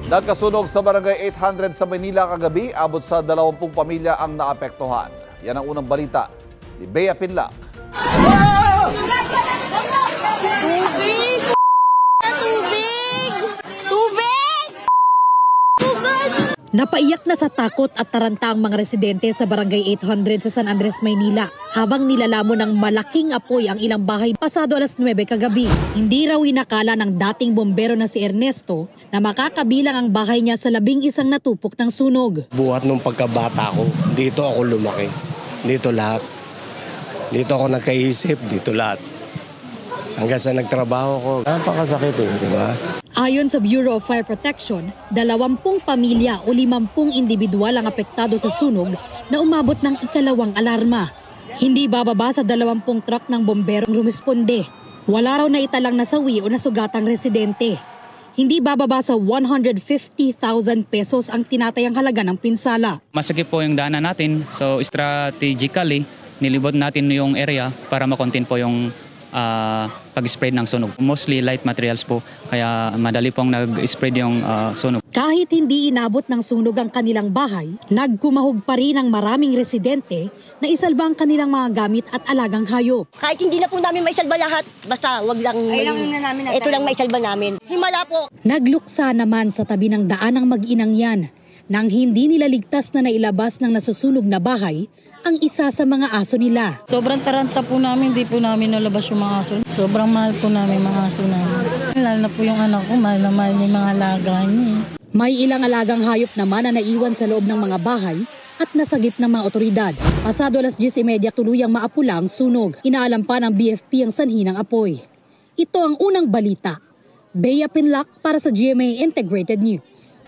Nagkasunog sa barangay 800 sa Manila kagabi, abot sa 20 pamilya ang naapektuhan. Yan ang unang balita ni Bea Pinlac. Tubig! Napaiyak na sa takot at taranta ang mga residente sa barangay 800 sa San Andres, Maynila habang nilalamon ng malaking apoy ang ilang bahay pasado alas 9 kagabi. Hindi raw inakala ng dating bombero na si Ernesto na makakabilang ang bahay niya sa 11 natupok ng sunog. Buhat nung pagkabata ko, dito ako lumaki. Dito lahat. Dito ako nagkaisip, dito lahat. Hanggang sa nagtrabaho ko, napakasakit di ba? Ayon sa Bureau of Fire Protection, 20 pamilya o 50 individual ang apektado sa sunog na umabot ng ikalawang alarma. Hindi bababa sa 20 truck ng bomberong rumisponde. Wala raw na italang nasawi o nasugatang residente. Hindi bababa sa 150,000 pesos ang tinatayang halaga ng pinsala. Masakit po yung daanan natin, so strategically nilibot natin yung area para makontain po yung pag-spread ng sunog. Mostly light materials po, kaya madali pong nag-spread yung sunog. Kahit hindi inabot ng sunog ang kanilang bahay, nagkumahog pa rin ang maraming residente na isalba ang kanilang mga gamit at alagang hayop. Kahit hindi na po namin maisalba lahat, basta wag lang ito lang maisalba namin. Himala po. Nagluksa naman sa tabi ng daan ang mag-inang yan nang hindi nila ligtas na nailabas ng nasusunog na bahay ang isa sa mga aso nila. Sobrang taranta po namin, di po namin nalabas yung mga aso. Sobrang mahal po namin mga aso namin. Lalo na po yung anak ko, mahal na mahal niya yung mga alaga niya. May ilang alagang hayop naman na naiwan sa loob ng mga bahay at nasagip ng mga otoridad. Pasado alas 10:30 tuluyang maapula ang sunog. Inaalam pa ng BFP ang sanhi ng apoy. Ito ang unang balita. Bea Pinlac para sa GMA Integrated News.